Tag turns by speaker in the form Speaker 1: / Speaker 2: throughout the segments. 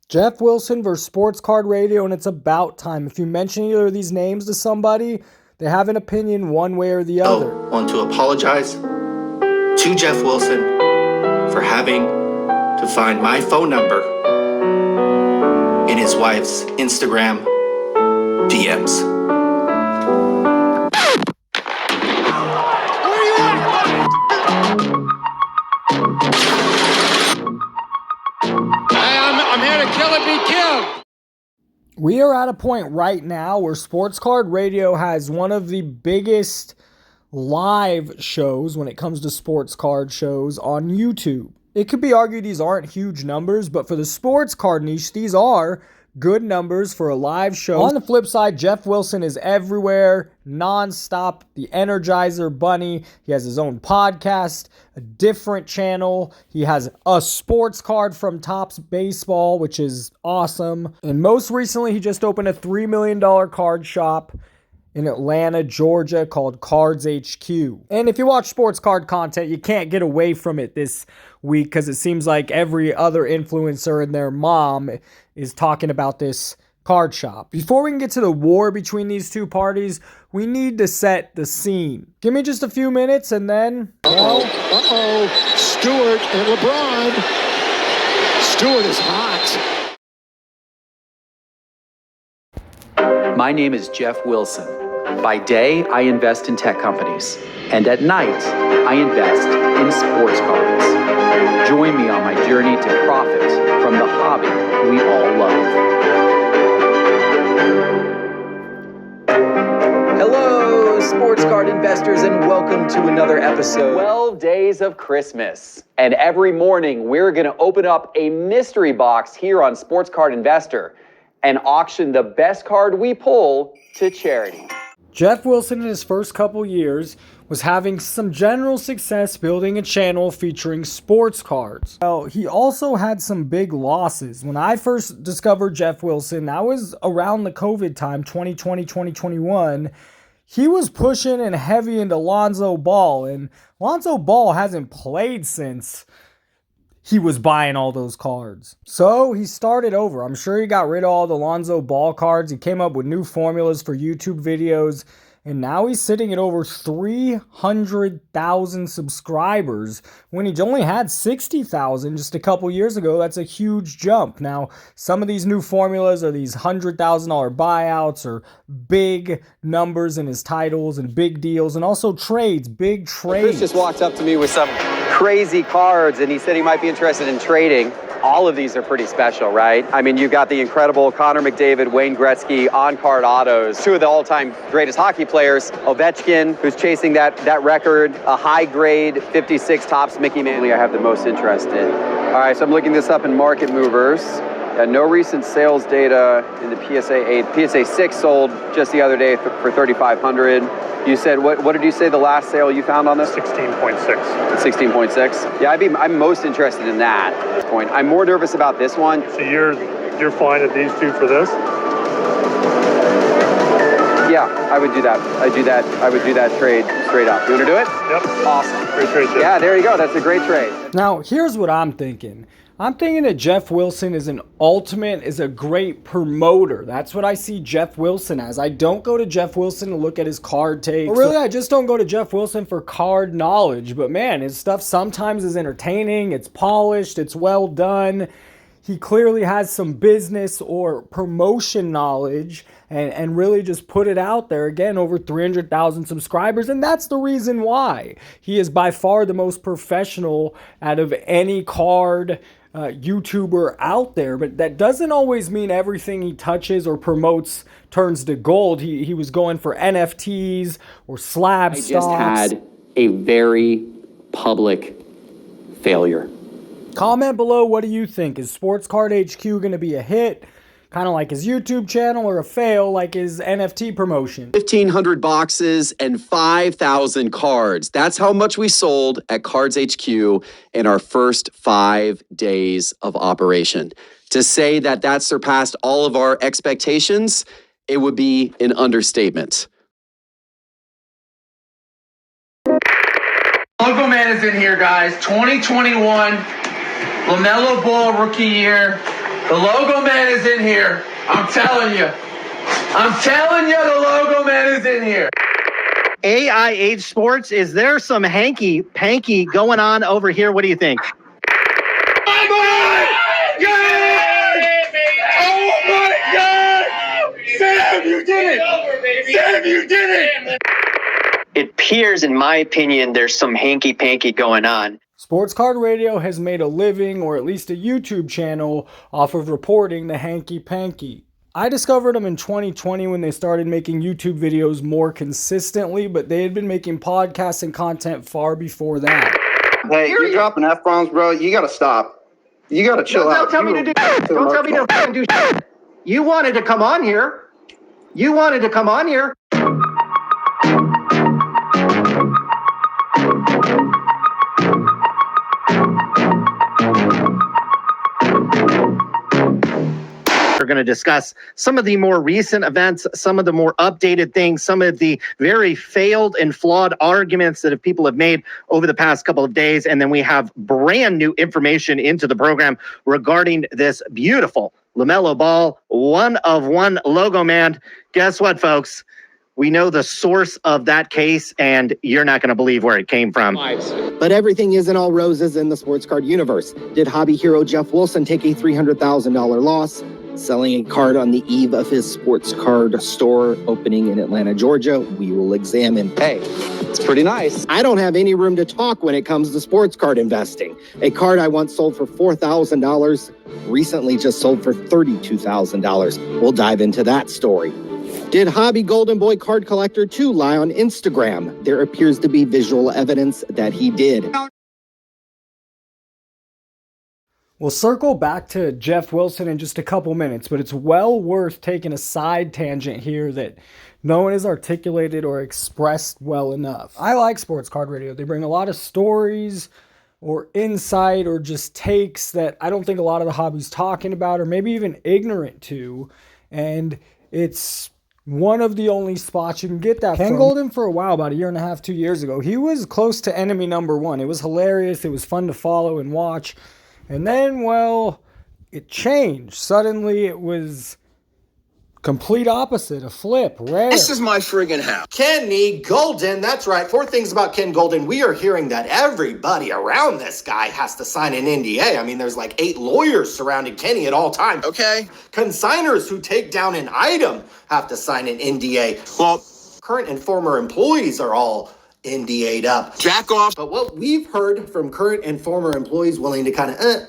Speaker 1: Geoff Wilson versus Sportscard Radio, and it's about time. If you mention either of these names to somebody, they have an opinion one way or the other.
Speaker 2: I want to apologize to Geoff Wilson for having to find my phone number in his wife's Instagram DMs.
Speaker 3: I'm here to kill and be killed.
Speaker 1: We are at a point right now where Sportscard Radio has one of the biggest live shows when it comes to sports card shows on YouTube. It could be argued these aren't huge numbers, but for the sports card niche, these are good numbers for a live show. On the flip side, Geoff Wilson is everywhere, nonstop, the Energizer Bunny. He has his own podcast, a different channel. He has a sports card from Topps Baseball, which is awesome. And most recently, he just opened a $3 million card shop in Atlanta, Georgia, called Cards HQ. And if you watch sports card content, you can't get away from it this week because it seems like every other influencer and their mom is talking about this card shop. Before we can get to the war between these two parties, we need to set the scene. Give me just a few minutes and then...
Speaker 3: Stewart and LeBron. Stewart is hot.
Speaker 4: My name is Geoff Wilson. By day, I invest in tech companies. And at night, I invest in sports cards. Join me on my journey to profit from the hobby we all love. Hello, sports card investors, and welcome to another episode. 12 days of Christmas. And every morning, we're going to open up a mystery box here on Sports Card Investor and auction the best card we pull to charity.
Speaker 1: Geoff Wilson in his first couple years was having some general success building a channel featuring sports cards. Well, he also had some big losses. When I first discovered Geoff Wilson, that was around the COVID time, 2020, 2021. He was pushing and heavy into Lonzo Ball, and Lonzo Ball hasn't played since he was buying all those cards. So he started over. I'm sure he got rid of all the Lonzo Ball cards. He came up with new formulas for YouTube videos. And now he's sitting at over 300,000 subscribers when he only had 60,000 just a couple years ago. That's a huge jump. Now, some of these new formulas are these $100,000 buyouts or big numbers in his titles and big deals and also trades, big trades.
Speaker 4: Chris just walked up to me with some crazy cards and he said he might be interested in trading. All of these are pretty special, right? I mean, you've got the incredible Connor McDavid, Wayne Gretzky on-card autos, two of the all-time greatest hockey players, Ovechkin, who's chasing that record, a high-grade 56 Topps Mickey Mantle I have the most interest in. All right, so I'm looking this up in Market Movers. No recent sales data in the PSA 8. PSA 6 sold just the other day for $3,500. You said, what did you say the last sale you found on this?
Speaker 5: 16.6.
Speaker 4: 16.6? Yeah, I'm most interested in that at this point. I'm more nervous about this one.
Speaker 5: So you're fine at these two for this?
Speaker 4: Yeah, I would do that. I would do that trade straight up. You want to do it?
Speaker 5: Yep.
Speaker 4: Awesome.
Speaker 5: Great trade, Jeff.
Speaker 4: Yeah, there you go. That's a great trade.
Speaker 1: Now, here's what I'm thinking. I'm thinking that Geoff Wilson is a great promoter. That's what I see Geoff Wilson as. I don't go to Geoff Wilson to look at his card takes. Or really, I just don't go to Geoff Wilson for card knowledge. But man, his stuff sometimes is entertaining, it's polished, it's well done. He clearly has some business or promotion knowledge and really just put it out there. Again, over 300,000 subscribers, and that's the reason why. He is by far the most professional out of any card YouTuber out there, but that doesn't always mean everything he touches or promotes turns to gold. He was going for NFTs or slab stocks.
Speaker 4: I just had a very public failure.
Speaker 1: Comment below, what do you think? Is Sportscard HQ going to be a hit, kind of like his YouTube channel, or a fail like his NFT promotion?
Speaker 4: 1,500 boxes and 5,000 cards. That's how much we sold at Cards HQ in our first 5 days of operation. To say that surpassed all of our expectations, it would be an understatement.
Speaker 6: Logo Man is in here, guys. 2021 LaMelo Ball rookie year. The logo man is in here. I'm telling you. The logo man is in here.
Speaker 7: AIH Sports, is there some hanky-panky going on over here? What do you think?
Speaker 6: Oh my God! Sam, you did it!
Speaker 8: It appears, in my opinion, there's some hanky-panky going on.
Speaker 1: Sportscard Radio has made a living, or at least a YouTube channel, off of reporting the hanky-panky. I discovered them in 2020 when they started making YouTube videos more consistently, but they had been making podcasts and content far before that.
Speaker 9: Hey, you're dropping F-bombs, bro. You gotta stop. You gotta chill out.
Speaker 7: Don't tell me to fucking do shit. You wanted to come on here. We're going to discuss some of the more recent events, some of the more updated things, some of the very failed and flawed arguments that people have made over the past couple of days. And then we have brand new information into the program regarding this beautiful LaMelo Ball, one-of-one logo man. Guess what, folks? We know the source of that case, and you're not going to believe where it came from.
Speaker 10: But everything isn't all roses in the sports card universe. Did hobby hero Geoff Wilson take a $300,000 loss selling a card on the eve of his sports card store opening in Atlanta, Georgia? We will examine.
Speaker 9: Hey, it's pretty nice.
Speaker 10: I don't have any room to talk when it comes to sports card investing. A card I once sold for $4,000 recently just sold for $32,000. We'll dive into that story. Did hobby Golden Boy card collector 2 lie on Instagram? There appears to be visual evidence that he did.
Speaker 1: We'll circle back to Geoff Wilson in just a couple minutes, but it's well worth taking a side tangent here that no one has articulated or expressed well enough. I like Sports Card Radio. They bring a lot of stories or insight or just takes that I don't think a lot of the hobby's talking about or maybe even ignorant to, and it's one of the only spots you can get that Ken Goldin for a while, about a year and a half, 2 years ago. He was close to enemy number one. It was hilarious. It was fun to follow and watch. And then, well, it changed. Suddenly it was complete opposite, a flip, rare.
Speaker 6: This is my friggin' house.
Speaker 2: Kenny Goldin, that's right. 4 things about Ken Goldin. We are hearing that everybody around this guy has to sign an NDA. I mean, there's like 8 lawyers surrounding Kenny at all times.
Speaker 6: Okay.
Speaker 2: Consigners who take down an item have to sign an NDA. Well, current and former employees are all NDA'd up.
Speaker 6: Jack off.
Speaker 2: But what we've heard from current and former employees willing to kind of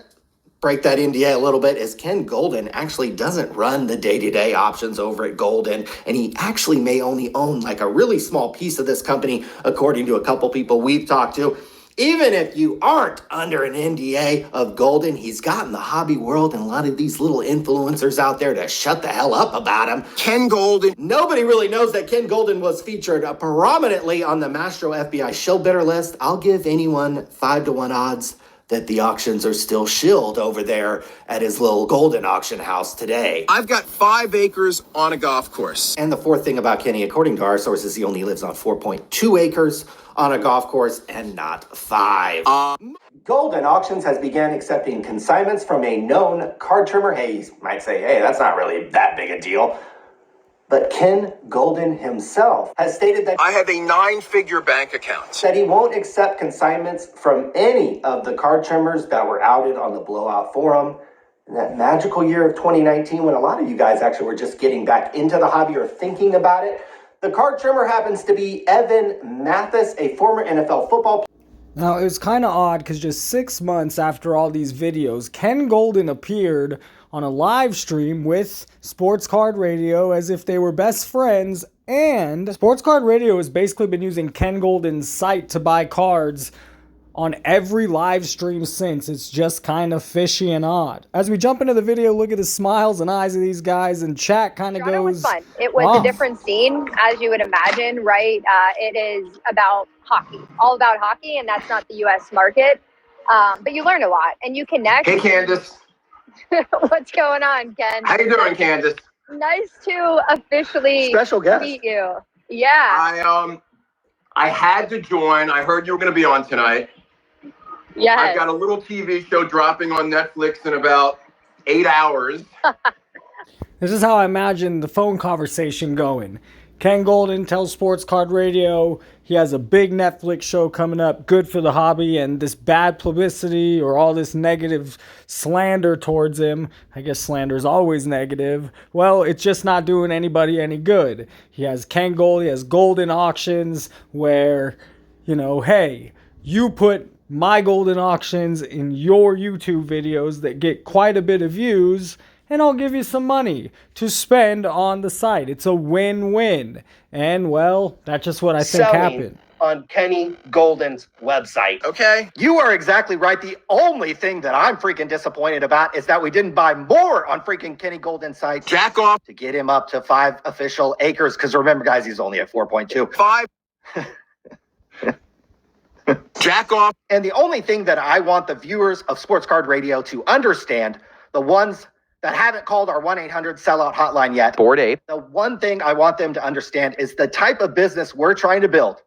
Speaker 2: break that NDA a little bit is Ken Goldin actually doesn't run the day-to-day options over at Goldin, and he actually may only own like a really small piece of this company, according to a couple people we've talked to. Even if you aren't under an NDA of Goldin, he's gotten the hobby world and a lot of these little influencers out there to shut the hell up about him.
Speaker 6: Ken Goldin.
Speaker 2: Nobody really knows that Ken Goldin was featured prominently on the Mastro FBI shill bidder list. I'll give anyone 5-to-1 odds that the auctions are still shilled over there at his little Goldin auction house today.
Speaker 6: I've got 5 acres on a golf course.
Speaker 2: And the 4th thing about Kenny, according to our sources, he only lives on 4.2 acres on a golf course and not 5. Goldin Auctions has begun accepting consignments from a known card trimmer. Hey, you might say, hey, that's not really that big a deal. But Ken Goldin himself has stated that
Speaker 6: I have a 9-figure bank account.
Speaker 2: That he won't accept consignments from any of the card trimmers that were outed on the Blowout Forum. In that magical year of 2019, when a lot of you guys actually were just getting back into the hobby or thinking about it, the card trimmer happens to be Evan Mathis, a former NFL football player.
Speaker 1: Now, it was kind of odd because just 6 months after all these videos, Ken Goldin appeared on a live stream with Sportscard Radio as if they were best friends, and Sportscard Radio has basically been using Ken Goldin's site to buy cards on every live stream since. It's just kind of fishy and odd. As we jump into the video, look at the smiles and eyes of these guys, and chat kind of goes
Speaker 11: It was fun. It was a different scene, as you would imagine, right? It is about hockey, all about hockey, and that's not the U.S. market. But you learn a lot, and you connect.
Speaker 6: Hey, Candace.
Speaker 11: What's going on, Ken?
Speaker 6: How you doing, Candace?
Speaker 11: Nice to officially
Speaker 7: Special guest.
Speaker 11: meet you. Yeah.
Speaker 6: I had to join. I heard you were going to be on tonight.
Speaker 11: Yes.
Speaker 6: I've got a little TV show dropping on Netflix in about 8 hours.
Speaker 1: This is how I imagine the phone conversation going. Ken Goldin tells Sportscard Radio he has a big Netflix show coming up, good for the hobby, and this bad publicity or all this negative slander towards him, I guess slander is always negative, well, it's just not doing anybody any good. He has Ken Goldin, he has Goldin Auctions where, you know, hey, you put my Goldin Auctions in your YouTube videos that get quite a bit of views, and I'll give you some money to spend on the site. It's a win-win. And, well, that's just what I think happened.
Speaker 7: On Kenny Goldin's website.
Speaker 6: Okay.
Speaker 7: You are exactly right. The only thing that I'm freaking disappointed about is that we didn't buy more on freaking Kenny Goldin's site.
Speaker 6: Jack off.
Speaker 7: To get him up to 5 official acres. Because remember, guys, he's only at 4.2.
Speaker 6: 5. Jack off.
Speaker 7: And the only thing that I want the viewers of Sportscard Radio to understand, the ones that haven't called our 1-800-SELLOUT hotline yet.
Speaker 4: Board 8.
Speaker 7: The one thing I want them to understand is the type of business we're trying to build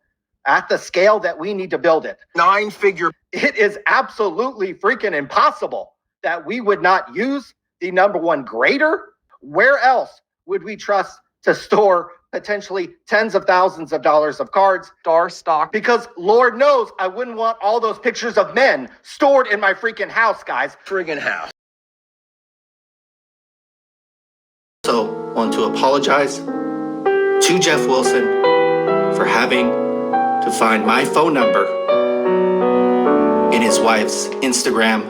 Speaker 7: at the scale that we need to build it.
Speaker 6: 9-figure.
Speaker 7: It is absolutely freaking impossible that we would not use the number one grader. Where else would we trust to store potentially tens of thousands of dollars of cards?
Speaker 4: Star stock.
Speaker 7: Because Lord knows I wouldn't want all those pictures of men stored in my freaking house, guys.
Speaker 6: Friggin' house.
Speaker 2: Also want to apologize to Geoff Wilson for having to find my phone number in his wife's Instagram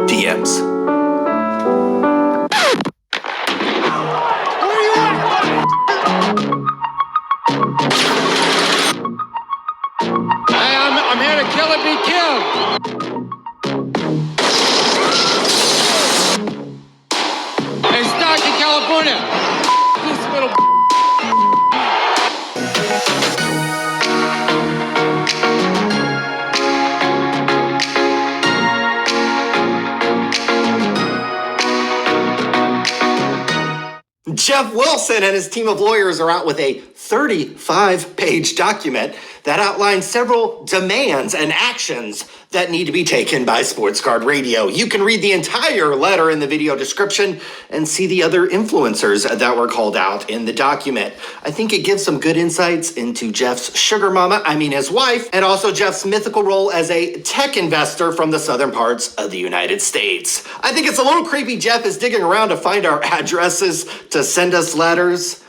Speaker 2: DMs.
Speaker 3: I'm here to kill and be killed. Hey, Stockton, California. This little.
Speaker 2: Geoff Wilson and his team of lawyers are out with a 35-page document that outlines several demands and actions that need to be taken by Sportscard Radio. You can read the entire letter in the video description and see the other influencers that were called out in the document. I think it gives some good insights into Geoff's sugar mama, his wife, and also Geoff's mythical role as a tech investor from the southern parts of the United States. I think it's a little creepy Geoff is digging around to find our addresses to send us letters.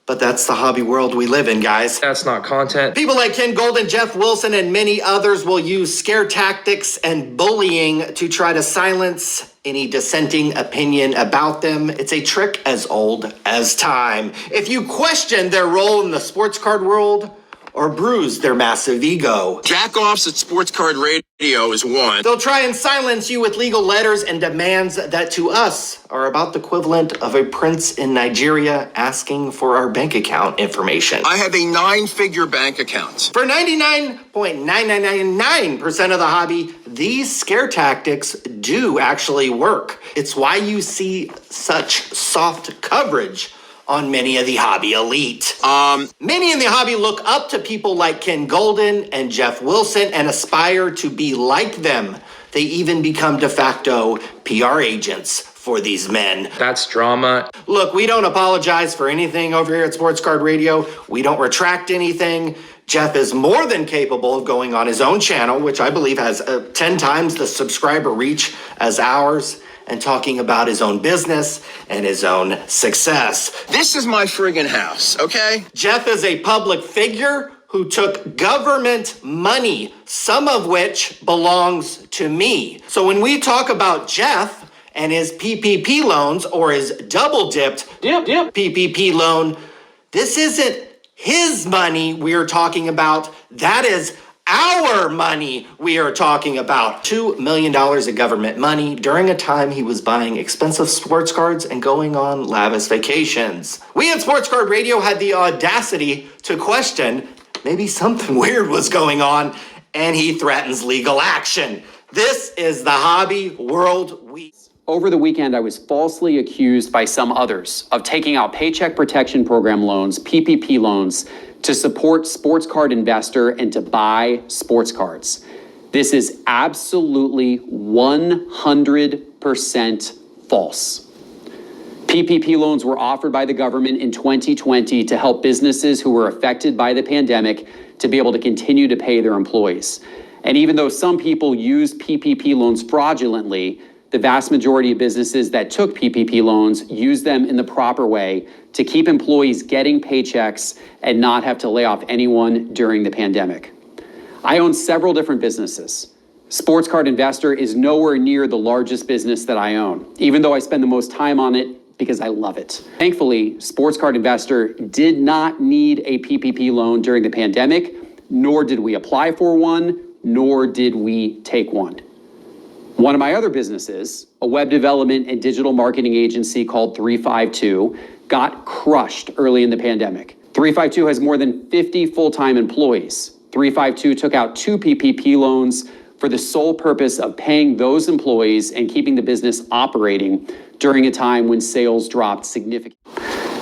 Speaker 2: But that's the hobby world we live in, guys.
Speaker 12: That's not content.
Speaker 2: People like Ken Goldin, Geoff Wilson, and many others will use scare tactics and bullying to try to silence any dissenting opinion about them. It's a trick as old as time. If you question their role in the sports card world or bruise their massive ego,
Speaker 6: Jack-offs at Sportscard Radio is one.
Speaker 2: they'll try and silence you with legal letters and demands that to us are about the equivalent of a prince in Nigeria asking for our bank account information.
Speaker 6: I have a 9-figure bank account.
Speaker 2: For 99.9999% of the hobby, these scare tactics do actually work. It's why you see such soft coverage on many of the hobby elite. Many in the hobby look up to people like Ken Goldin and Geoff Wilson and aspire to be like them. They even become de facto PR agents for these men.
Speaker 12: That's drama.
Speaker 2: Look, we don't apologize for anything over here at Sportscard Radio. We don't retract anything. Geoff is more than capable of going on his own channel, which I believe has 10 times the subscriber reach as ours, and talking about his own business and his own success.
Speaker 6: This is my friggin' house, okay?
Speaker 2: Geoff is a public figure who took government money, some of which belongs to me. So when we talk about Geoff and his PPP loans or his double-dipped PPP loan, this isn't his money we're talking about. That is our money we are talking about. $2 million of government money during a time he was buying expensive sports cards and going on lavish vacations. We at Sportscard Radio had the audacity to question maybe something weird was going on, and he threatens legal action. This is the hobby world we...
Speaker 13: Over the weekend, I was falsely accused by some others of taking out Paycheck Protection Program loans, PPP loans, to support sports card investor and to buy sports cards. This is absolutely 100% false. PPP loans were offered by the government in 2020 to help businesses who were affected by the pandemic to be able to continue to pay their employees. And even though some people used PPP loans fraudulently, the vast majority of businesses that took PPP loans used them in the proper way to keep employees getting paychecks and not have to lay off anyone during the pandemic. I own several different businesses. Sportscard Investor is nowhere near the largest business that I own, even though I spend the most time on it because I love it. Thankfully, Sportscard Investor did not need a PPP loan during the pandemic, nor did we apply for one, nor did we take one. One of my other businesses, a web development and digital marketing agency called 352, got crushed early in the pandemic. 352 has more than 50 full-time employees. 352 took out 2 PPP loans for the sole purpose of paying those employees and keeping the business operating during a time when sales dropped significantly.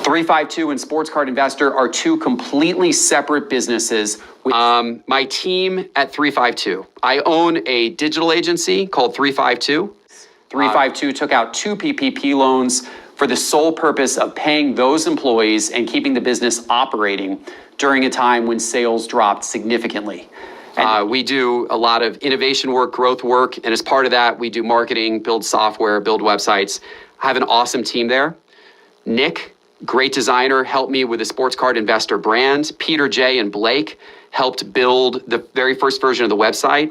Speaker 13: 352 and Sportscard Investor are 2 completely separate businesses. My team at 352, I own a digital agency called 352. 352 took out 2 PPP loans for the sole purpose of paying those employees and keeping the business operating during a time when sales dropped significantly. We do a lot of innovation work, growth work, and as part of that, we do marketing, build software, build websites. I have an awesome team there. Nick, great designer, helped me with the Sportscard Investor brand. Peter J. and Blake helped build the very first version of the website.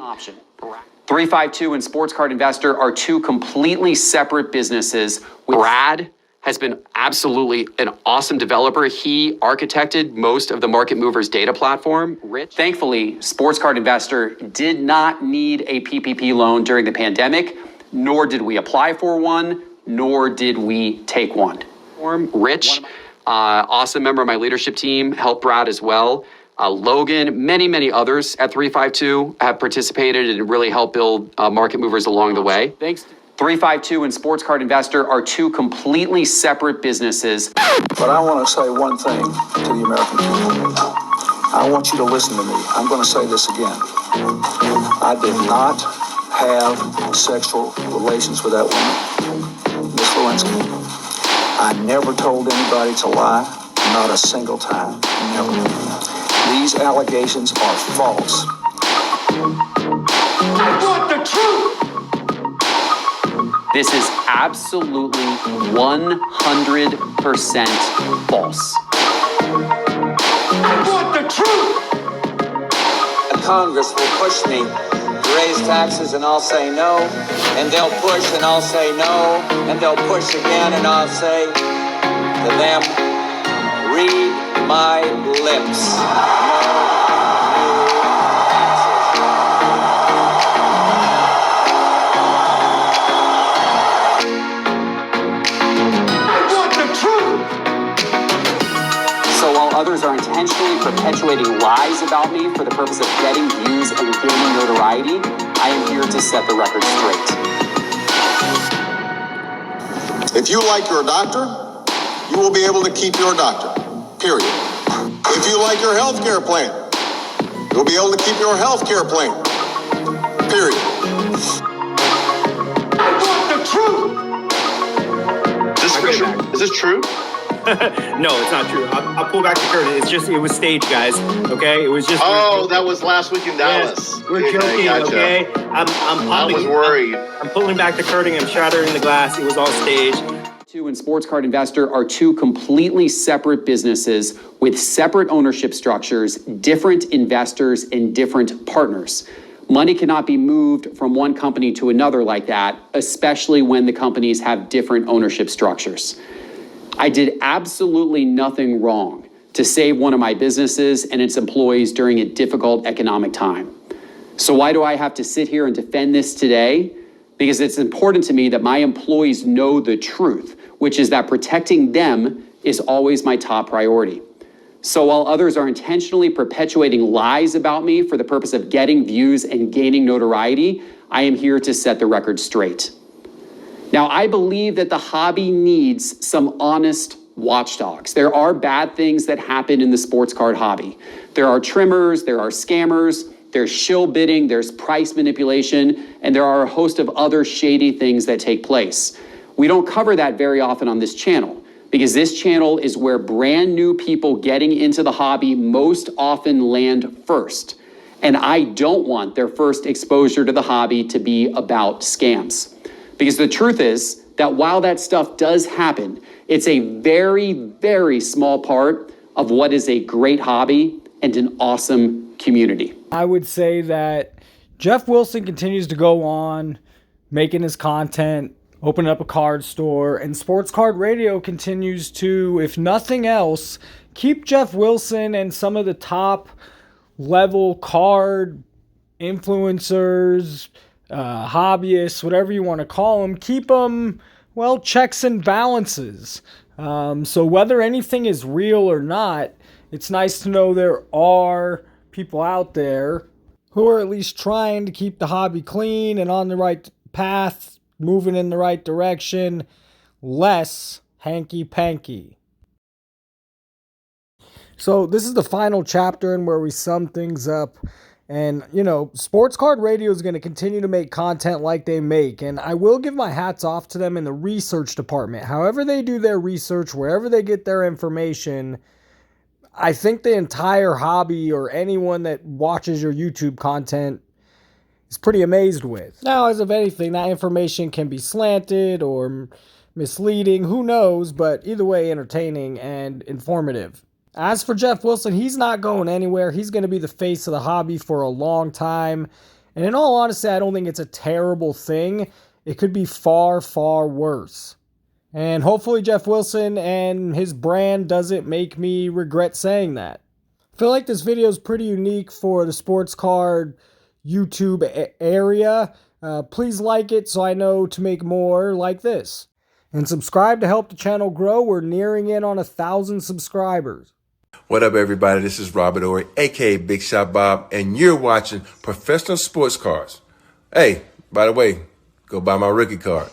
Speaker 13: 352 and Sportscard Investor are 2 completely separate businesses. Brad has been absolutely an awesome developer. He architected most of the Market Movers data platform. Thankfully, Sportscard Investor did not need a PPP loan during the pandemic, nor did we apply for one, nor did we take one. Rich, awesome member of my leadership team, helped Brad as well. Logan, many others at 352 have participated and really helped build Market Movers along the way. Thanks. 352 and Sportscard Investor are 2 completely separate businesses.
Speaker 12: But I want to say one thing to the American people. I want you to listen to me. I'm going to say this again. I did not have sexual relations with that woman, Miss Lewinsky. I never told anybody to lie, not a single time, never. These allegations are false.
Speaker 6: I want the truth!
Speaker 13: This is absolutely 100% false.
Speaker 6: I want the truth!
Speaker 14: Congress will push me to raise taxes and I'll say no, and they'll push and I'll say no, and they'll push again and I'll say to them, read my lips.
Speaker 13: Others are intentionally perpetuating lies about me for the purpose of getting views and gaining notoriety, I am here to set the record straight.
Speaker 15: If you like your doctor, you will be able to keep your doctor, period. If you like your health care plan, you'll be able to keep your health care plan, period.
Speaker 6: I want the truth!
Speaker 9: Is this true?
Speaker 16: No, it's not true. I'll pull back the curtain. It was staged, guys. Okay, it was just.
Speaker 9: Oh, that was last week in Dallas.
Speaker 16: Yes, we're joking. Gotcha. Okay,
Speaker 9: I was worried.
Speaker 16: I'm pulling back the curtain. I'm shattering the glass. It was all staged.
Speaker 13: 2 and Sportscard Investor are 2 completely separate businesses with separate ownership structures, different investors, and different partners. Money cannot be moved from one company to another like that, especially when the companies have different ownership structures. I did absolutely nothing wrong to save one of my businesses and its employees during a difficult economic time. So why do I have to sit here and defend this today? Because it's important to me that my employees know the truth, which is that protecting them is always my top priority. So while others are intentionally perpetuating lies about me for the purpose of getting views and gaining notoriety, I am here to set the record straight. Now, I believe that the hobby needs some honest watchdogs. There are bad things that happen in the sports card hobby. There are trimmers, there are scammers, there's shill bidding, there's price manipulation, and there are a host of other shady things that take place. We don't cover that very often on this channel because this channel is where brand new people getting into the hobby most often land first. And I don't want their first exposure to the hobby to be about scams. Because the truth is that while that stuff does happen, it's a very, very small part of what is a great hobby and an awesome community.
Speaker 1: I would say that Geoff Wilson continues to go on making his content, opening up a card store, and Sportscard Radio continues to, if nothing else, keep Geoff Wilson and some of the top level card influencers, hobbyists, whatever you want to call them, keep them, well, checks and balances. So whether anything is real or not, it's nice to know there are people out there who are at least trying to keep the hobby clean and on the right path, moving in the right direction, less hanky-panky. So this is the final chapter in where we sum things up. And, you know, Sportscard Radio is going to continue to make content like they make. And I will give my hats off to them in the research department. However they do their research, wherever they get their information, I think the entire hobby or anyone that watches your YouTube content is pretty amazed with. Now, as of anything, that information can be slanted or misleading. Who knows? But either way, entertaining and informative. As for Geoff Wilson, he's not going anywhere. He's going to be the face of the hobby for a long time. And in all honesty, I don't think it's a terrible thing. It could be far, far worse. And hopefully Geoff Wilson and his brand doesn't make me regret saying that. I feel like this video is pretty unique for the sports card YouTube area. Please like it so I know to make more like this. And subscribe to help the channel grow. We're nearing in on 1,000 subscribers.
Speaker 17: What up, everybody? This is Robert Ory, a.k.a. Big Shot Bob, and you're watching Professional Sports Cards. Hey, by the way, go buy my rookie card.